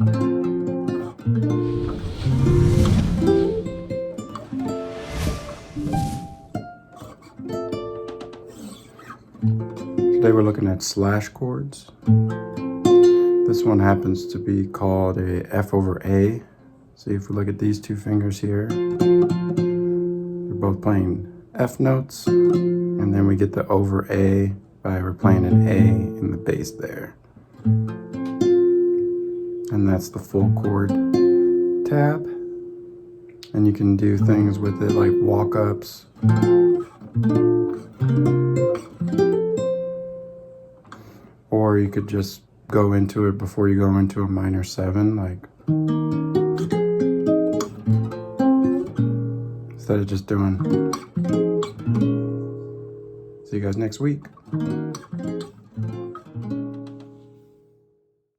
Today we're looking at slash chords. This one happens to be called a F over A. See, if we look at these two fingers here, they're both playing F notes, and then we get the over A by we're playing an A in the bass there. And that's the full chord tab. And you can do things with it like walk-ups. Or you could just go into it before you go into a minor 7, like instead of just doing. See you guys next week.